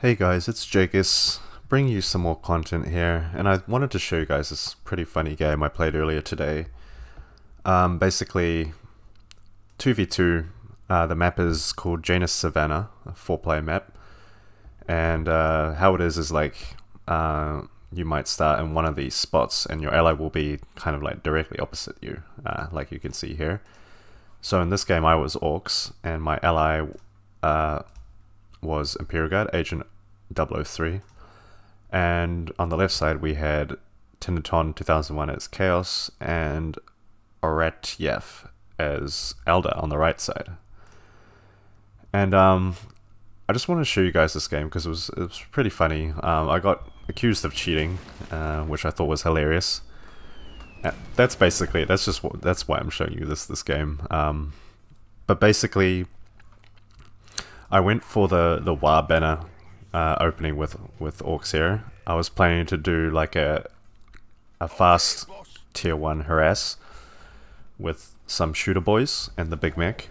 Hey guys, it's Jagus, bringing you some more content here, and I wanted to show you guys this pretty funny game I played earlier today. Basically, 2v2, the map is called Janus Savannah, a 4-player map, and how it is like, you might start in one of these spots and your ally will be kind of like directly opposite you, like you can see here. So in this game I was Orcs, and my ally was Imperial Guard, Agent 003, and on the left side we had Tinderton 2001 as Chaos and Oretyev as Elder on the right side. And I just want to show you guys this game because it was pretty funny. I got accused of cheating, which I thought was hilarious. That's basically that's why I'm showing you this game. But basically, I went for the WA banner opening with Orcs here. I was planning to do like a fast tier 1 harass with some shooter boys and the big mech.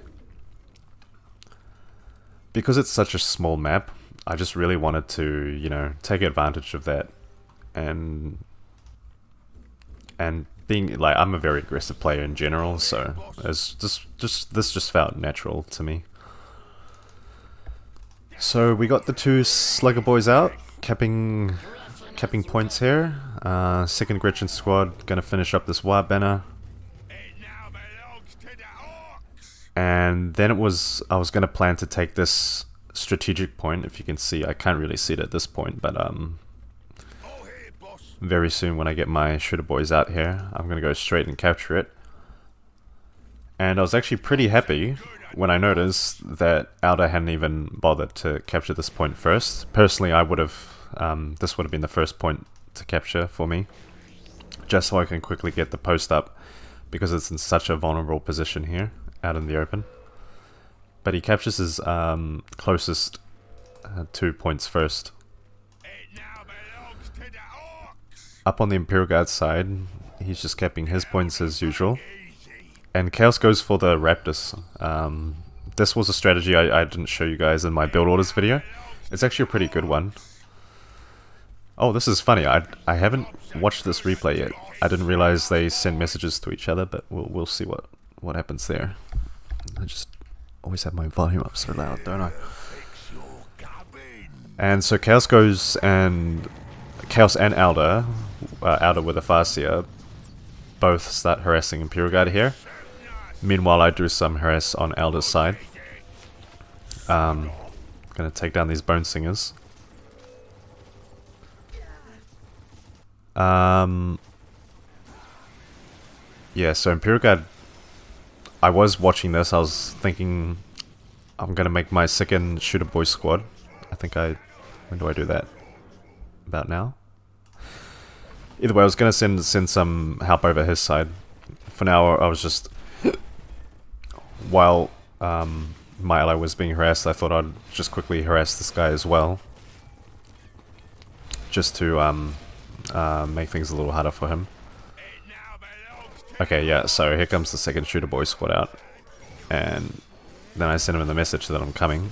Because it's such a small map, I just really wanted to, you know, take advantage of that, and being like, I'm a very aggressive player in general, so this just felt natural to me. So we got the two Slugger boys out, capping points here. Second Gretchen squad gonna finish up this WA banner. And then I was gonna plan to take this strategic point. If you can see, I can't really see it at this point, but very soon when I get my shooter boys out here, I'm gonna go straight and capture it. And I was actually pretty happy when I noticed that Alda hadn't even bothered to capture this point first. Personally, I would have, this would have been the first point to capture for me, just so I can quickly get the post up, because it's in such a vulnerable position here, out in the open. But he captures his closest 2 points first. Up on the Imperial Guard side, he's just capping his points as usual. And Chaos goes for the Raptors. This was a strategy I didn't show you guys in my build orders video. It's actually a pretty good one. Oh, this is funny. I haven't watched this replay yet. I didn't realize they send messages to each other, but we'll see what happens there. I just always have my volume up so loud, don't I? And so Chaos goes, and Chaos and Alda, Alda with a Farseer, both start harassing Imperial Guard here. Meanwhile, I do some harass on Alda's side. Gonna take down these Bone Singers. Yeah, so Imperial Guard, I was watching this, I was thinking I'm gonna make my second shooter boy squad. I think when do I do that? About now? Either way, I was gonna send some help over his side. For now, I was just, while my ally was being harassed, I thought I'd just quickly harass this guy as well, just to make things a little harder for him. Okay, yeah, so here comes the second shooter boy squad out, and then I send him the message that I'm coming.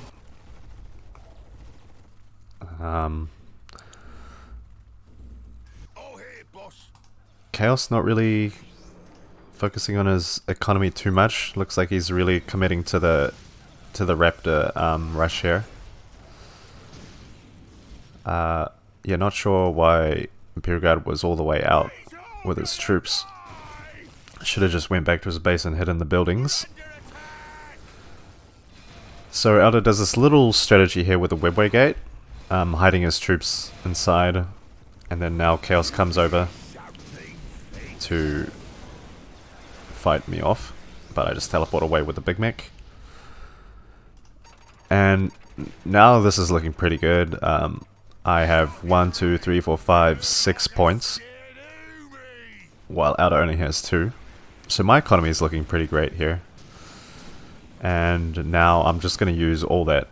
Chaos not really focusing on his economy too much. Looks like he's really committing to the Raptor rush here. Yeah, not sure why Imperial Guard was all the way out with his troops. Should have just went back to his base and hid in the buildings. So Elder does this little strategy here with the webway gate, hiding his troops inside, and then now Chaos comes over to fight me off, but I just teleport away with the big mech. And now this is looking pretty good. I have 1, 2, 3, 4, 5, 6 points, while Alda only has 2. So my economy is looking pretty great here. And now I'm just going to use all that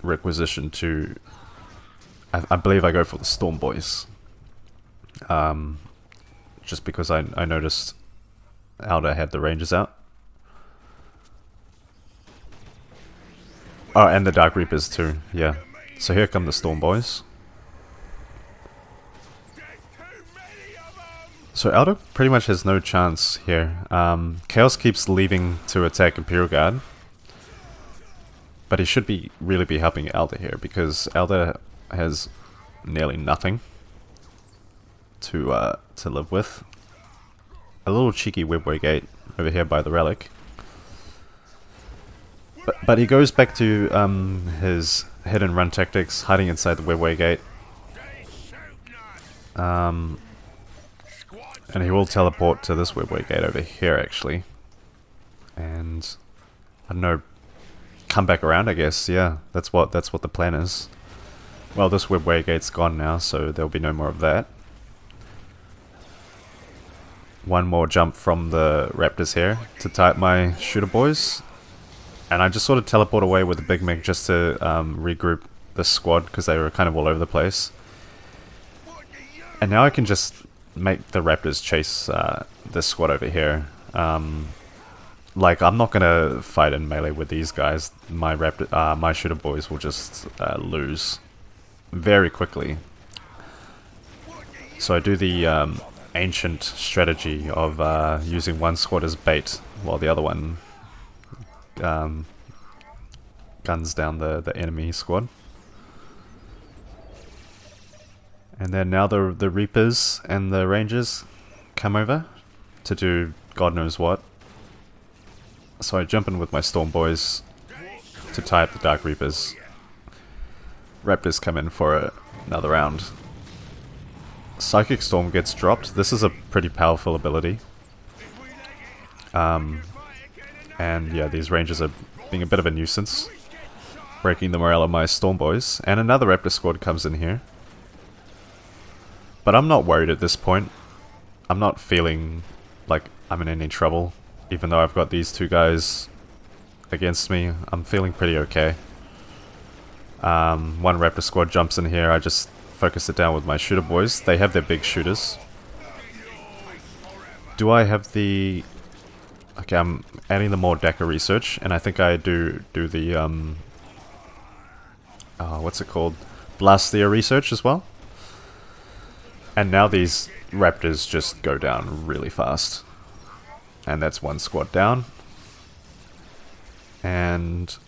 requisition to, I believe I go for the Storm Boys. Just because I noticed Alda had the Rangers out. Oh, and the Dark Reapers too, yeah. So here come the Storm boys. So Elder pretty much has no chance here. Chaos keeps leaving to attack Imperial Guard. But he should really be helping Elder here, because Elder has nearly nothing to live with. A little cheeky Webway Gate over here by the relic. But he goes back to his hit and run tactics, hiding inside the Webway Gate. And he will teleport to this Webway Gate over here, actually. And I don't know, come back around, I guess. Yeah, that's what the plan is. Well, this Webway Gate's gone now, so there'll be no more of that. One more jump from the Raptors here to tie up my shooter boys. And I just sort of teleport away with the Big Mig just to regroup the squad, because they were kind of all over the place. And now I can just make the Raptors chase this squad over here. Like, I'm not gonna fight in melee with these guys. My shooter boys will just lose very quickly. So I do the ancient strategy of using one squad as bait while the other one guns down the enemy squad. And then now the Reapers and the Rangers come over to do God knows what. So I jump in with my Storm boys to tie up the Dark Reapers. Raptors come in for another round. Psychic Storm gets dropped. This is a pretty powerful ability. And yeah, these Rangers are being a bit of a nuisance, breaking the morale of my Storm boys. And another Raptor squad comes in here. But I'm not worried at this point. I'm not feeling like I'm in any trouble. Even though I've got these two guys against me, I'm feeling pretty okay. One Raptor squad jumps in here, I just focus it down with my shooter boys. They have their big shooters. Do I have the... Okay, I'm adding the more Dakar research, and I think I do the, what's it called? Blastia research as well. And now these Raptors just go down really fast. And that's one squad down. And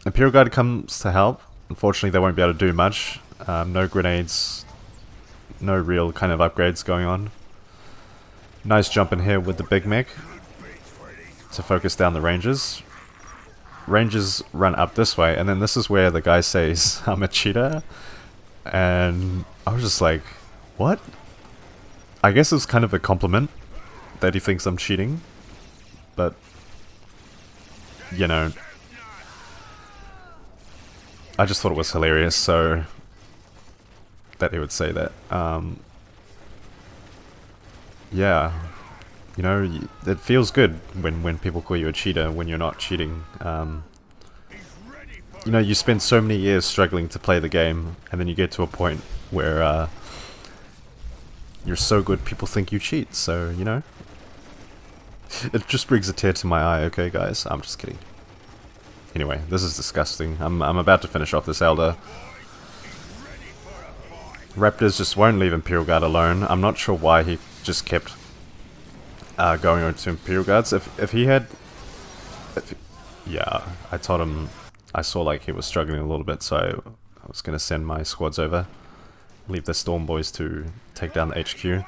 Imperial Guard comes to help. Unfortunately, they won't be able to do much. No grenades, no real kind of upgrades going on. Nice jump in here with the Big Mech to focus down the Rangers. Rangers run up this way, and then this is where the guy says, I'm a cheater. And I was just like, what? I guess it's kind of a compliment that he thinks I'm cheating, but you know, I just thought it was hilarious, so that he would say that. Yeah, you know, it feels good when people call you a cheater when you're not cheating. You know, you spend so many years struggling to play the game, and then you get to a point where you're so good people think you cheat, so, you know. It just brings a tear to my eye, okay guys? I'm just kidding. Anyway, this is disgusting. I'm about to finish off this Elder. Raptors just won't leave Imperial Guard alone. I'm not sure why he just kept going over to Imperial Guards. If he had... yeah, I told him... I saw like he was struggling a little bit, so I was going to send my squads over. Leave the Storm boys to take down the HQ.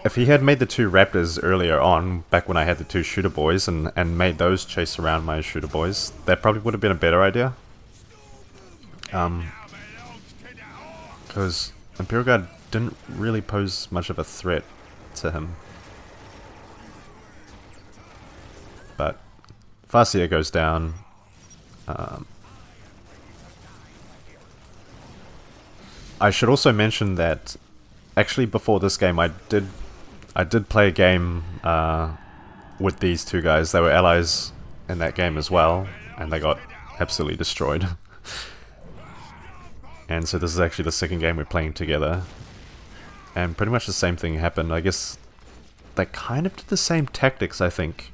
If he had made the two Raptors earlier on, back when I had the two shooter boys, and made those chase around my shooter boys, that probably would have been a better idea. Because Imperial Guard didn't really pose much of a threat to him. But Farseer goes down. I should also mention that actually before this game I did play a game with these two guys. They were allies in that game as well, and they got absolutely destroyed. And so this is actually the second game we're playing together. And pretty much the same thing happened. I guess they kind of did the same tactics, I think,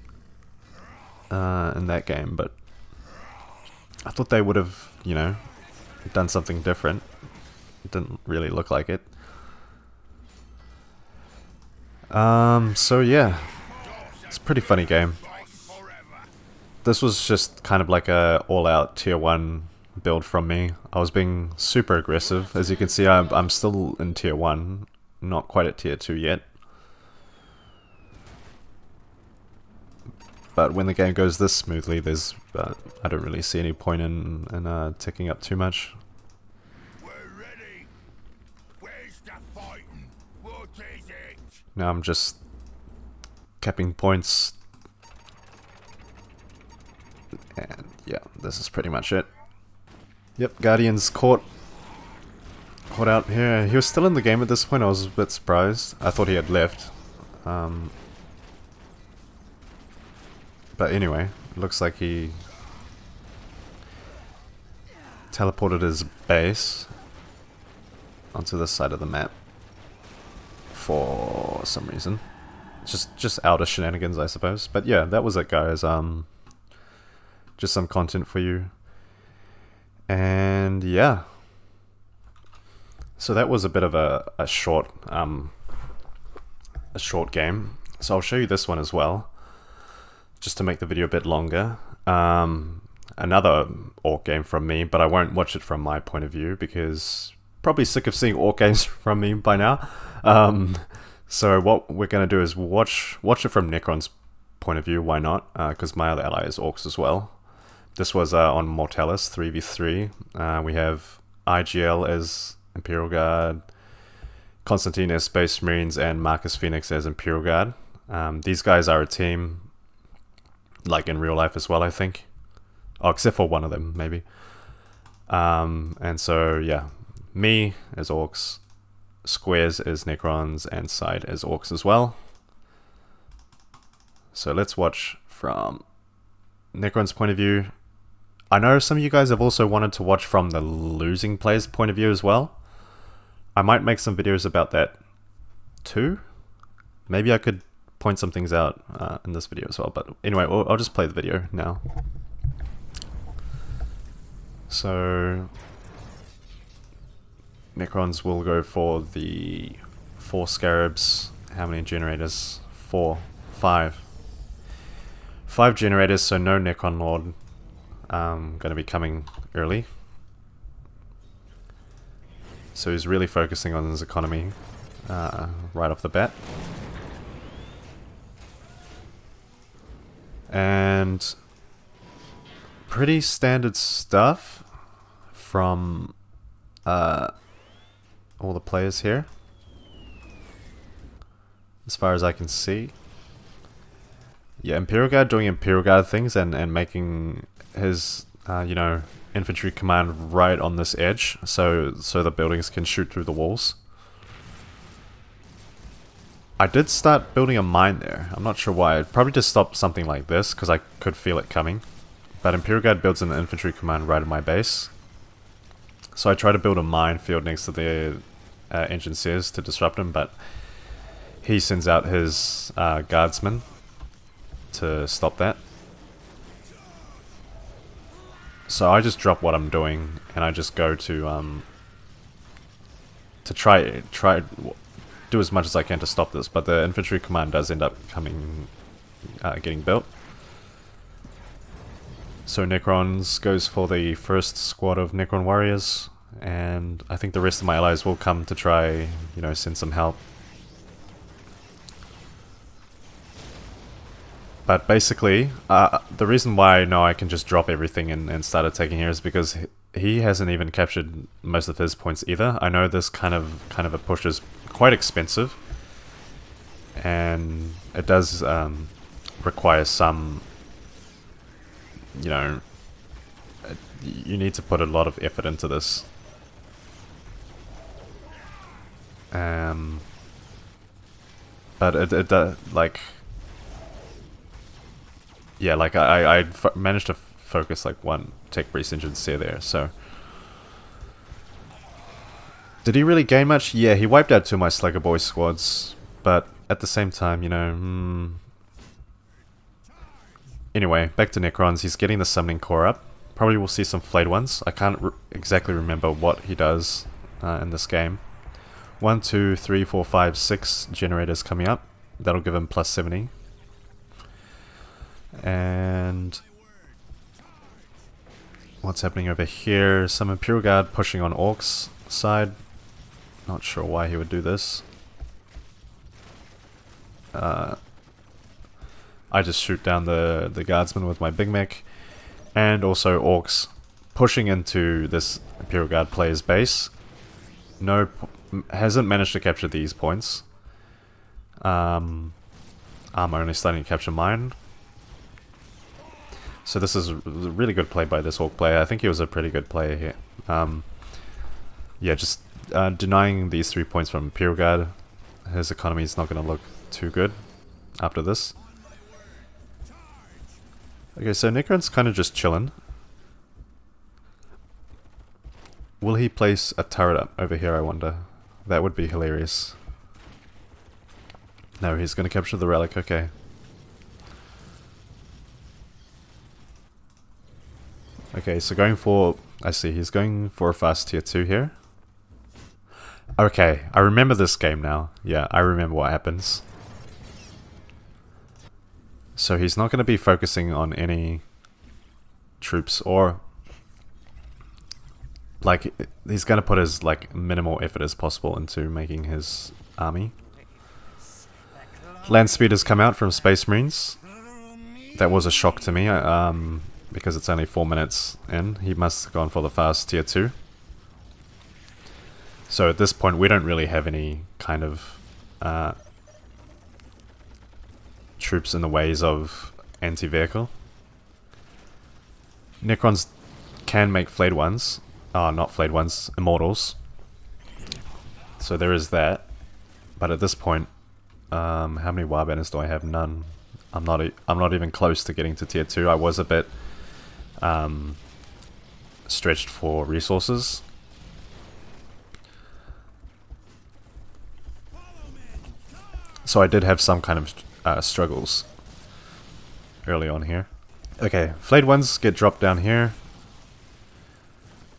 in that game, but I thought they would have, you know, done something different. It didn't really look like it. So yeah, it's a pretty funny game. This was just kind of like a all-out tier 1 build from me. I was being super aggressive. As you can see, I'm still in tier 1, not quite at tier 2 yet. But when the game goes this smoothly, there's I don't really see any point in ticking up too much. We're ready. Where's the fighting? What is it? Now I'm just capping points. And yeah, this is pretty much it. Yep, Guardian's caught out here. He was still in the game at this point. I was a bit surprised. I thought he had left. But anyway, it looks like he teleported his base onto this side of the map for some reason. Just outer shenanigans, I suppose. But yeah, that was it, guys. Just some content for you. And yeah. So that was a bit of a short game. So I'll show you this one as well, just to make the video a bit longer. Another orc game from me, but I won't watch it from my point of view because probably sick of seeing orc games from me by now. So what we're going to do is watch it from Necron's point of view. Why not? Because my other ally is orcs as well. This was on Mortalis 3v3. We have IGL as Imperial Guard, Constantine as Space Marines, and Marcus Phoenix as Imperial Guard. These guys are a team, like in real life as well, I think. Oh, except for one of them, maybe. And so, yeah, me as orcs, Squares as Necrons, and Side as orcs as well. So let's watch from Necron's point of view. I know some of you guys have also wanted to watch from the losing player's point of view as well. I might make some videos about that too. Maybe I could point some things out in this video as well. But anyway, I'll just play the video now. So Necrons will go for the 4 scarabs. How many generators? 4. 5. 5 generators, so no Necron Lord. Going to be coming early. So he's really focusing on his economy right off the bat. And pretty standard stuff from all the players here, as far as I can see. Yeah, Imperial Guard doing Imperial Guard things and making his, you know, infantry command right on this edge, so the buildings can shoot through the walls. I did start building a mine there. I'm not sure why. Probably to stop something like this, because I could feel it coming. But Imperial Guard builds an infantry command right in my base. So I try to build a minefield next to the engineers to disrupt him, but he sends out his guardsmen to stop that. So I just drop what I'm doing and I just go to try do as much as I can to stop this. But the infantry command does end up getting built. So Necrons goes for the first squad of Necron warriors, and I think the rest of my allies will come to try, you know, send some help. But basically, the reason why I know I can just drop everything and start attacking here is because he hasn't even captured most of his points either. I know this kind of a push is quite expensive, and it does require some, you know, you need to put a lot of effort into this. But it like, yeah, like I managed to focus like one tech breach engine there, so. Did he really gain much? Yeah, he wiped out 2 of my Slugger Boy squads, but at the same time, you know, Anyway, back to Necrons. He's getting the summoning core up, Probably we'll see some flayed ones. I can't exactly remember what he does in this game. 1, 2, 3, 4, 5, 6 generators coming up. That'll give him plus 70. And what's happening over here? Some Imperial Guard pushing on Orcs side. Not sure why he would do this. I just shoot down the guardsmen with my big mech. And also Orcs pushing into this Imperial Guard player's base. Hasn't managed to capture these points. I'm only starting to capture mine. So this is a really good play by this Orc player. I think he was a pretty good player here. Yeah, just denying these 3 points from Imperial Guard. His economy is not going to look too good after this. Okay, so Necron's kind of just chilling. Will he place a turret up over here, I wonder? That would be hilarious. No, he's going to capture the relic, okay. Okay, so going for... I see, he's going for a fast tier 2 here. Okay, I remember this game now. Yeah, I remember what happens. So he's not going to be focusing on any troops or... Like, he's going to put as like minimal effort as possible into making his army. Land speeders come out from Space Marines. That was a shock to me, because it's only 4 minutes in. He must have gone for the fast tier 2. So at this point we don't really have any kind of troops in the ways of anti-vehicle. Necrons can make flayed ones. Not flayed ones, immortals. So there is that. But at this point, how many warbanners do I have? None. I'm not even close to getting to tier 2. I was a bit stretched for resources. So I did have some kind of struggles early on here. Okay, flayed ones get dropped down here.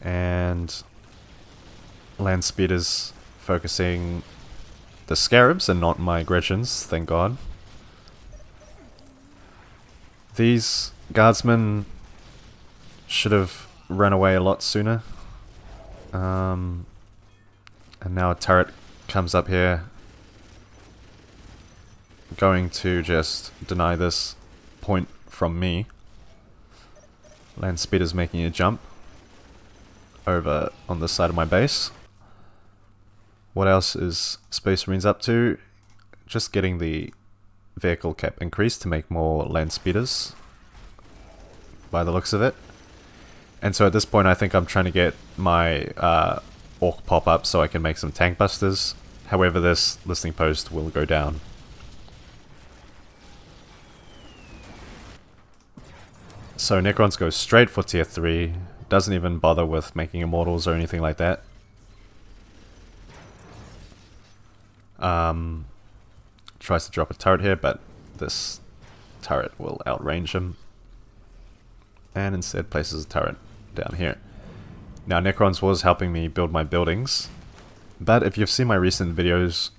And land speeders focusing the scarabs and not my Gretchens, thank God. These guardsmen should have run away a lot sooner. And now a turret comes up here, going to just deny this point from me. Land speeders making a jump over on the side of my base. What else is Space Marines up to? Just getting the vehicle cap increased to make more land speeders, by the looks of it. And so at this point I think I'm trying to get my Orc pop up so I can make some tank busters. However, this listening post will go down. So Necrons go straight for tier 3. Doesn't even bother with making immortals or anything like that. Tries to drop a turret here, but this turret will outrange him. And instead places a turret down here. Now Necrons was helping me build my buildings. But if you've seen my recent videos,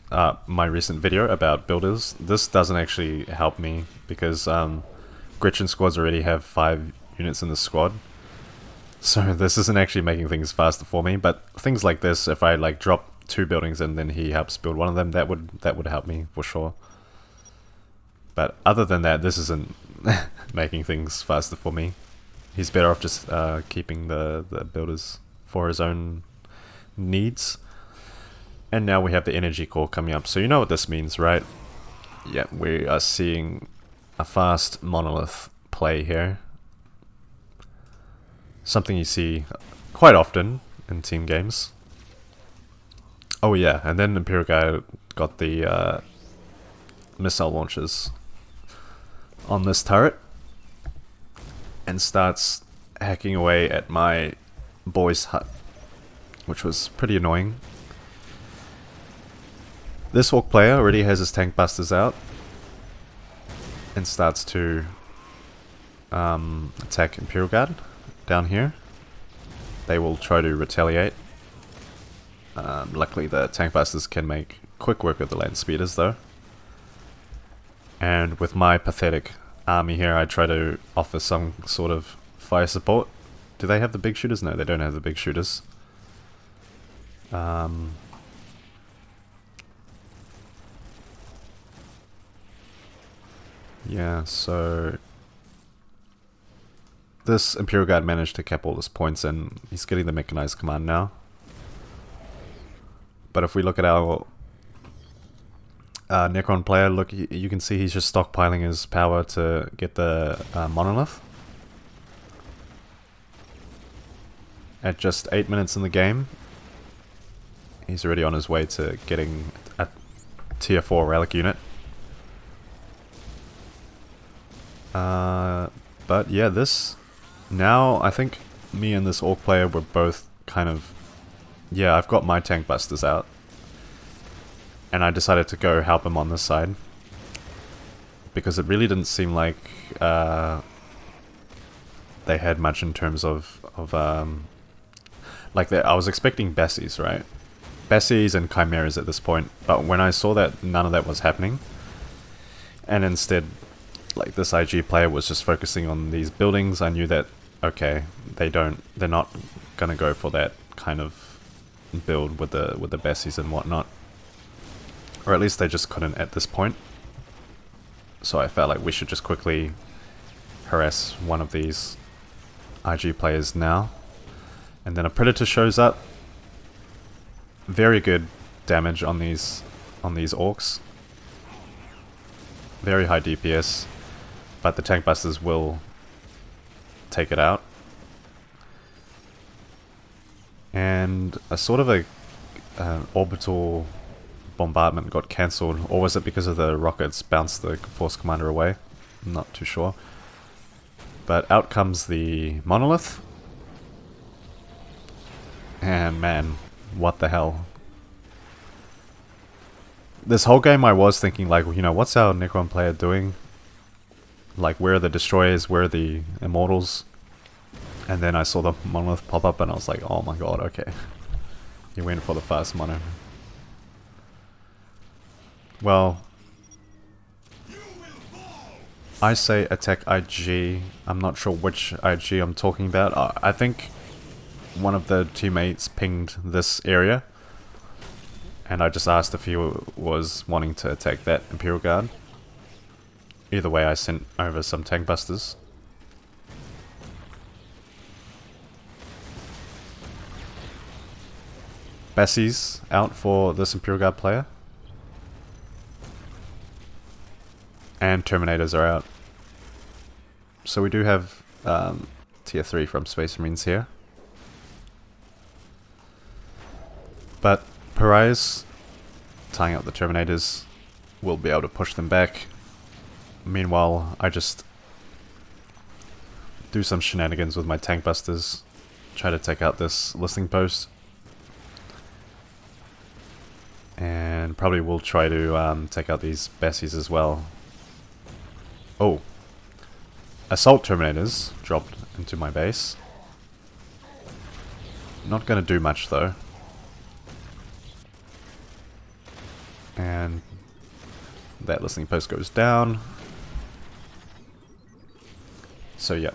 my recent video about builders, this doesn't actually help me because Gretchen squads already have 5 units in the squad. So this isn't actually making things faster for me, but things like this, if I like drop 2 buildings and then he helps build one of them, that would help me for sure. But other than that, this isn't making things faster for me. He's better off just keeping the builders for his own needs. And now we have the energy core coming up, so you know what this means, right? Yeah, we are seeing a fast monolith play here. Something you see quite often in team games. Oh yeah, and then Imperial guy got the missile launchers on this turret and starts hacking away at my boy's hut, which was pretty annoying. This Orc player already has his tank busters out and starts to attack Imperial Guard down here. They will try to retaliate. Luckily the tank busters can make quick work of the land speeders though. And with my pathetic army here, I try to offer some sort of fire support. Do they have the big shooters? No, they don't have the big shooters. Yeah, so this Imperial Guard managed to cap all his points and he's getting the mechanized command now. But if we look at our Necron player, look, you can see he's just stockpiling his power to get the monolith. At just 8 minutes in the game, he's already on his way to getting a tier 4 relic unit. But yeah, this... Now, I think me and this Orc player were both kind of... Yeah, I've got my tank busters out. And I decided to go help him on this side. Because it really didn't seem like they had much in terms of like, I was expecting Bessies, right? Bessies and Chimeras at this point. But when I saw that none of that was happening, and instead, like, this IG player was just focusing on these buildings, I knew that, okay, they're not gonna go for that kind of build with the Bessies and whatnot. Or at least they just couldn't at this point. So I felt like we should just quickly harass one of these IG players now. And then a Predator shows up. Very good damage on these Orcs. Very high DPS. But the tank busters will take it out. And a sort of orbital bombardment got cancelled, or was it because of the rockets bounced the force commander away? I'm not too sure. But out comes the monolith. And man, what the hell. This whole game I was thinking, like, you know, what's our Necron player doing? Like, where are the destroyers, where are the immortals? And then I saw the monolith pop up and I was like, oh my god, okay. He went for the fast mono. Well, I say attack IG. I'm not sure which IG I'm talking about. I think one of the teammates pinged this area. And I just asked if he was wanting to attack that Imperial Guard. Either way, I sent over some tank busters. Bessies out for this Imperial Guard player. And Terminators are out. So we do have tier 3 from Space Marines here. But Pariahs, tying up the Terminators, will be able to push them back. Meanwhile, I just do some shenanigans with my tank busters. Try to take out this listening post. And probably will try to take out these Bessies as well. Oh. Assault Terminators dropped into my base. Not gonna do much though. And that listening post goes down. So yeah.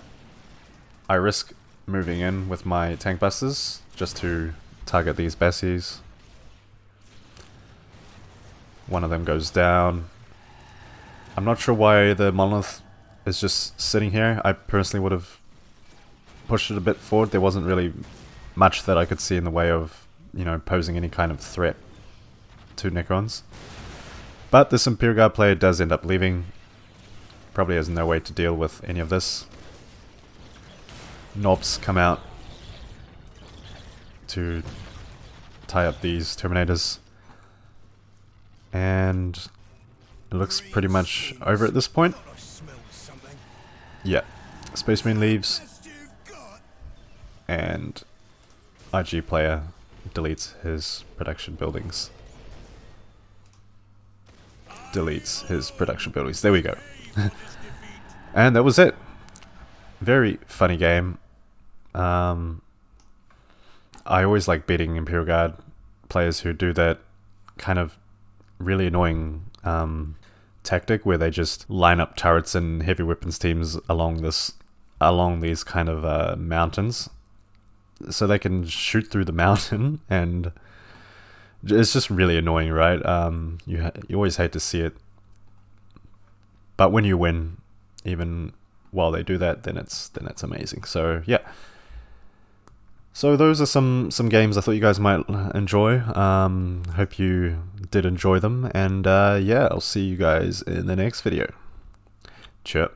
I risk moving in with my tank busters just to target these Bessies. One of them goes down. I'm not sure why the monolith is just sitting here. I personally would have pushed it a bit forward. There wasn't really much that I could see in the way of, you know, posing any kind of threat to Necrons. But this Imperial Guard player does end up leaving. Probably has no way to deal with any of this. Knobs come out to tie up these Terminators. And it looks pretty much over at this point. Yeah. Space Marine leaves. And IG player deletes his production buildings. Deletes his production buildings. There we go. And that was it. Very funny game. I always like beating Imperial Guard players who do that kind of really annoying tactic where they just line up turrets and heavy weapons teams along these kind of mountains, so they can shoot through the mountain, and it's just really annoying, right? You always hate to see it, but when you win, even while they do that, then it's amazing. So yeah. So those are some games I thought you guys might enjoy. Hope you did enjoy them, and yeah, I'll see you guys in the next video. Cheers.